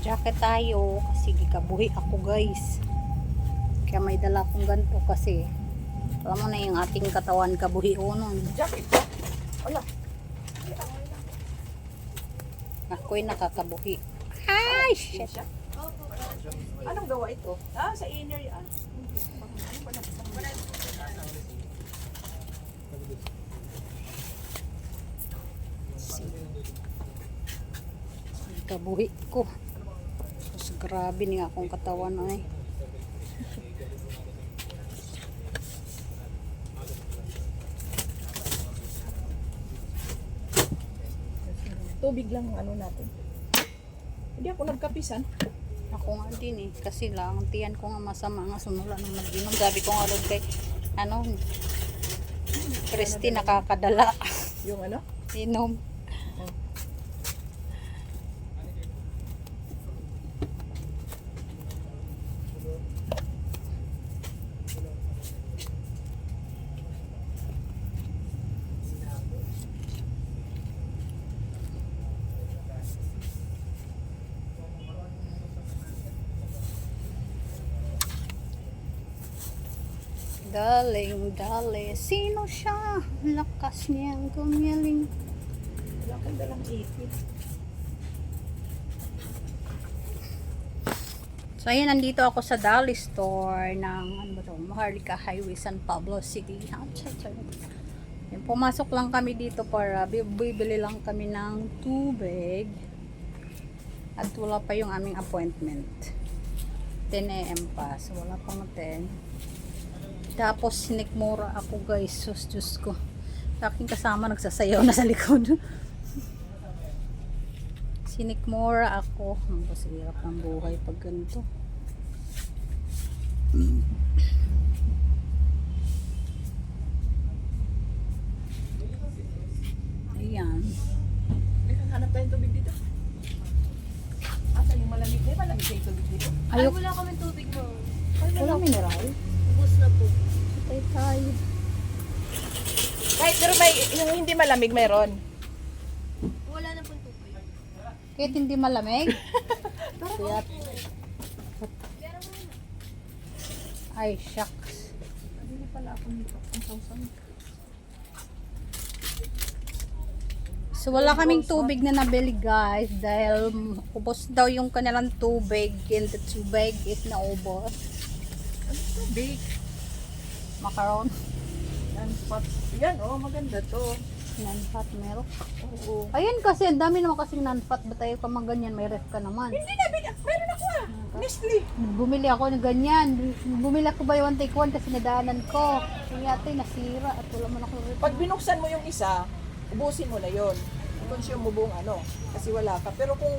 Jacket tayo kasi gikabuhi ako guys. Kaya may dala akong ganito kasi alam mo na yung ating katawan kabuhi unon. Jacket ba? Wala. Ako'y nakakabuhi. Ay, shit. Siya? Anong gawa ito? Ah, sa inner yan. Kabuhi ko. Mas grabe ni akong katawan ay. Tubig lang ang ano natin. Hindi ako nagkapisan. Ako nga din eh. Kasi lang, tiyan ko nga masama nga sumula nung mag-inom. Sabi ko nga rin kay, ano, Christy nakakadala. Yung ano? Inom. Daling, dali. Sino siya? Lakas niyang gumiling. Wala kang dalang ipit. So, ayan, nandito ako sa Dali Store ng, ano ba ito? Maharlika Highway, San Pablo City. Yan, pumasok lang kami dito para bibili lang kami ng tubig. At wala pa yung aming appointment. 10 a.m. pa. So, wala pang 10. Tapos sinikmura ako guys. Sus, Diyos ko. Sa aking kasama nagsasayaw na sa likod. Sinikmura ako. Ang hirap ng buhay pag ganito. Ayan. May hanap tayong tubig dito. Asa yung malamig? May malamig tayong tubig dito. Ay, Ayok. wala kami tubig mo. Wala mineral. Ubus na po. Patay tayo. Kahit pero may, yung hindi malamig meron. Wala na po tubig. Kahit hindi malamig. Kaya, Pero wala. ay, shucks. Hindi pala ako nito. Ang sausaw. So, wala kaming tubig na nabili guys. Dahil ubos daw yung kanilang tubig. And the tubig is naubos. Ano tubig? Macaron. Non-pot. Yan oh, maganda to. Non-fat milk. Oo. Ayun kasi, ang dami naman kasing non-fat. Ba't tayo ka mga ganyan? May ref ka naman. Hindi na, meron ako ah. Nestle. Bumili ako ng ganyan. Bumili ako by one take one kasi nadaanan ko. Kaya ito nasira at wala man ako ref. Pag binuksan mo yung isa, ubusin mo na yon. I-consume mo buong ano. Kasi wala ka. Pero kung